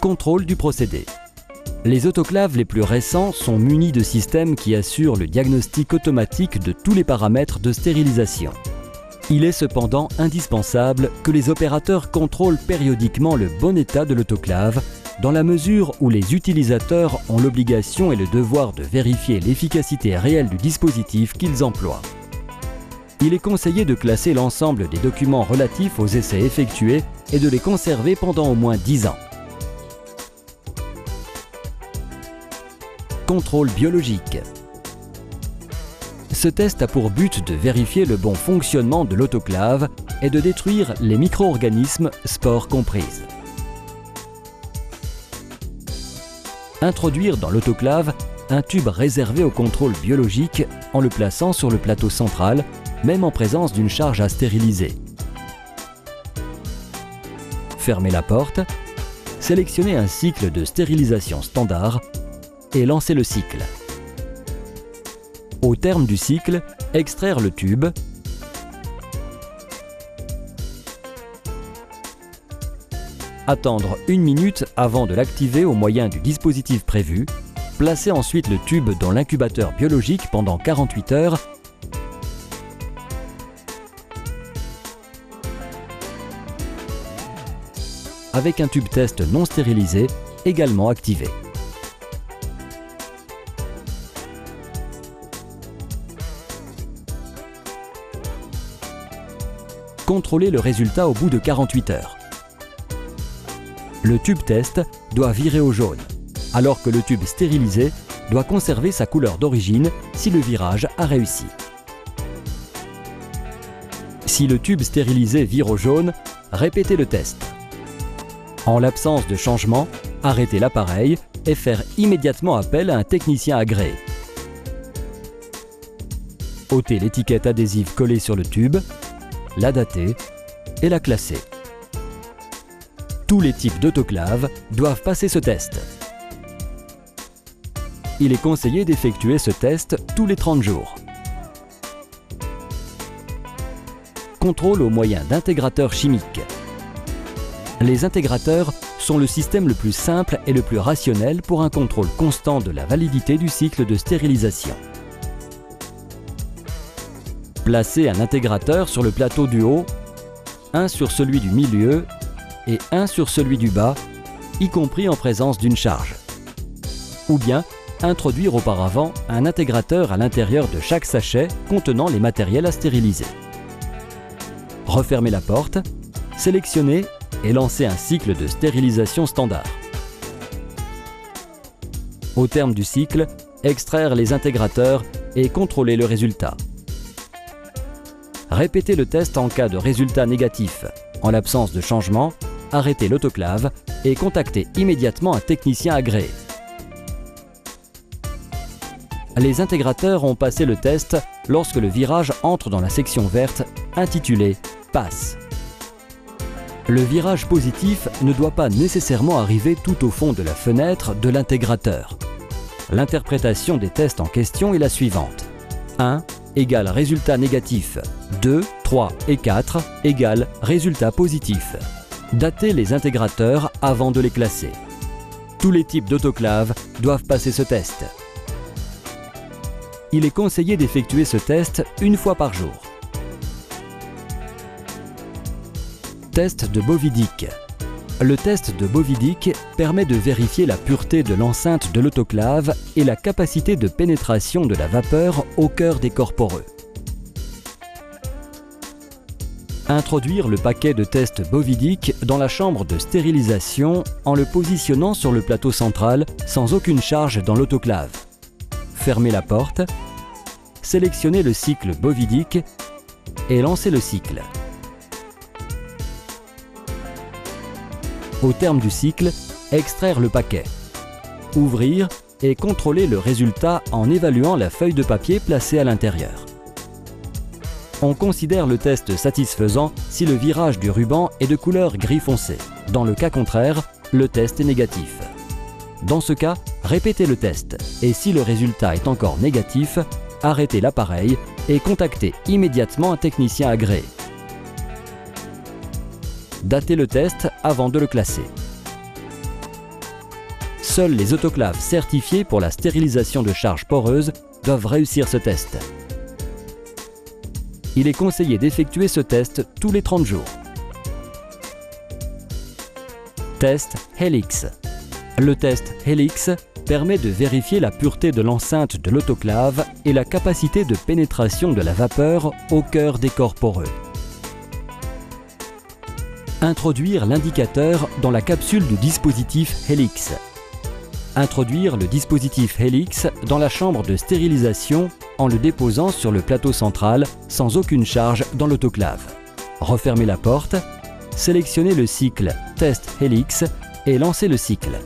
Contrôle du procédé. Les autoclaves les plus récents sont munis de systèmes qui assurent le diagnostic automatique de tous les paramètres de stérilisation. Il est cependant indispensable que les opérateurs contrôlent périodiquement le bon état de l'autoclave, dans la mesure où les utilisateurs ont l'obligation et le devoir de vérifier l'efficacité réelle du dispositif qu'ils emploient. Il est conseillé de classer l'ensemble des documents relatifs aux essais effectués et de les conserver pendant au moins 10 ans. Contrôle biologique. Ce test a pour but de vérifier le bon fonctionnement de l'autoclave et de détruire les micro-organismes, spores comprises. Introduire dans l'autoclave un tube réservé au contrôle biologique en le plaçant sur le plateau central, même en présence d'une charge à stériliser. Fermer la porte, sélectionner un cycle de stérilisation standard et lancer le cycle. Au terme du cycle, extraire le tube, attendre 1 minute avant de l'activer au moyen du dispositif prévu, placer ensuite le tube dans l'incubateur biologique pendant 48 heures avec un tube test non stérilisé également activé. Contrôler le résultat au bout de 48 heures. Le tube test doit virer au jaune, alors que le tube stérilisé doit conserver sa couleur d'origine si le virage a réussi. Si le tube stérilisé vire au jaune, répétez le test. En l'absence de changement, arrêtez l'appareil et faire immédiatement appel à un technicien agréé. Ôtez l'étiquette adhésive collée sur le tube, la dater et la classer. Tous les types d'autoclaves doivent passer ce test. Il est conseillé d'effectuer ce test tous les 30 jours. Contrôle au moyen d'intégrateurs chimiques. Les intégrateurs sont le système le plus simple et le plus rationnel pour un contrôle constant de la validité du cycle de stérilisation. Placez un intégrateur sur le plateau du haut, un sur celui du milieu et un sur celui du bas, y compris en présence d'une charge. Ou bien introduire auparavant un intégrateur à l'intérieur de chaque sachet contenant les matériels à stériliser. Refermez la porte, sélectionnez et lancez un cycle de stérilisation standard. Au terme du cycle, extraire les intégrateurs et contrôler le résultat. Répétez le test en cas de résultat négatif. En l'absence de changement, arrêtez l'autoclave et contactez immédiatement un technicien agréé. Les intégrateurs ont passé le test lorsque le virage entre dans la section verte intitulée « Passe ». Le virage positif ne doit pas nécessairement arriver tout au fond de la fenêtre de l'intégrateur. L'interprétation des tests en question est la suivante. 1 égale résultat négatif. 2, 3 et 4 égale résultat positif. Datez les intégrateurs avant de les classer. Tous les types d'autoclaves doivent passer ce test. Il est conseillé d'effectuer ce test 1 fois par jour. Test de Bovidic. Le test de Bovidic permet de vérifier la pureté de l'enceinte de l'autoclave et la capacité de pénétration de la vapeur au cœur des corps poreux. Introduire le paquet de test Bovidic dans la chambre de stérilisation en le positionnant sur le plateau central sans aucune charge dans l'autoclave. Fermez la porte, sélectionnez le cycle Bovidic et lancez le cycle. Au terme du cycle, extraire le paquet, ouvrir et contrôler le résultat en évaluant la feuille de papier placée à l'intérieur. On considère le test satisfaisant si le virage du ruban est de couleur gris foncé. Dans le cas contraire, le test est négatif. Dans ce cas, répétez le test et si le résultat est encore négatif, arrêtez l'appareil et contactez immédiatement un technicien agréé. Datez le test avant de le classer. Seuls les autoclaves certifiés pour la stérilisation de charges poreuses doivent réussir ce test. Il est conseillé d'effectuer ce test tous les 30 jours. Test Helix. Le test Helix permet de vérifier la pureté de l'enceinte de l'autoclave et la capacité de pénétration de la vapeur au cœur des corps poreux. Introduire l'indicateur dans la capsule du dispositif Helix. Introduire le dispositif Helix dans la chambre de stérilisation en le déposant sur le plateau central sans aucune charge dans l'autoclave. Refermer la porte, sélectionner le cycle Test Helix et lancer le cycle.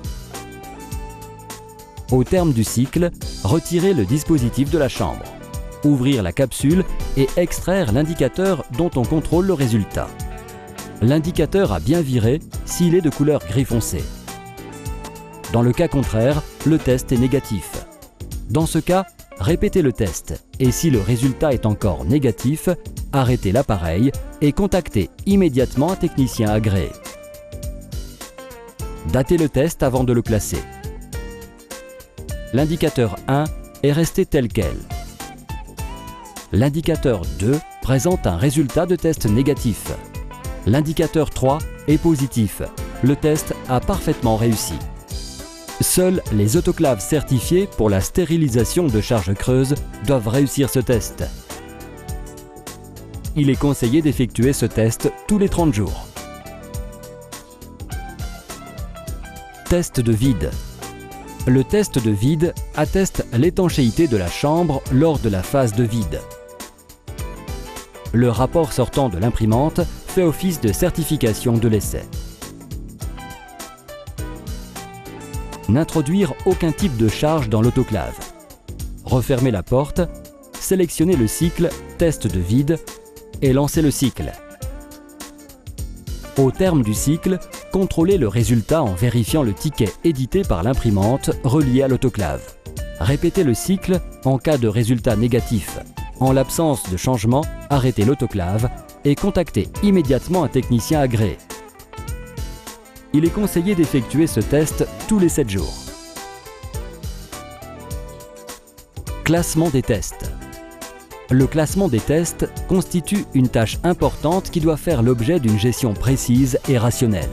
Au terme du cycle, retirer le dispositif de la chambre, ouvrir la capsule et extraire l'indicateur dont on contrôle le résultat. L'indicateur a bien viré s'il est de couleur gris foncé. Dans le cas contraire, le test est négatif. Dans ce cas, répétez le test et si le résultat est encore négatif, arrêtez l'appareil et contactez immédiatement un technicien agréé. Datez le test avant de le classer. L'indicateur 1 est resté tel quel. L'indicateur 2 présente un résultat de test négatif. L'indicateur 3 est positif. Le test a parfaitement réussi. Seuls les autoclaves certifiés pour la stérilisation de charges creuses doivent réussir ce test. Il est conseillé d'effectuer ce test tous les 30 jours. Test de vide. Le test de vide atteste l'étanchéité de la chambre lors de la phase de vide. Le rapport sortant de l'imprimante fait office de certification de l'essai. N'introduire aucun type de charge dans l'autoclave. Refermer la porte, sélectionner le cycle Test de vide et lancer le cycle. Au terme du cycle, contrôlez le résultat en vérifiant le ticket édité par l'imprimante relié à l'autoclave. Répétez le cycle en cas de résultat négatif. En l'absence de changement, arrêtez l'autoclave et contactez immédiatement un technicien agréé. Il est conseillé d'effectuer ce test tous les 7 jours. Classement des tests. Le classement des tests constitue une tâche importante qui doit faire l'objet d'une gestion précise et rationnelle.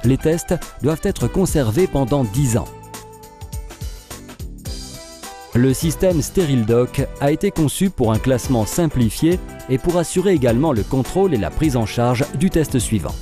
Les tests doivent être conservés pendant 10 ans. Le système SterilDoc a été conçu pour un classement simplifié et pour assurer également le contrôle et la prise en charge du test suivant.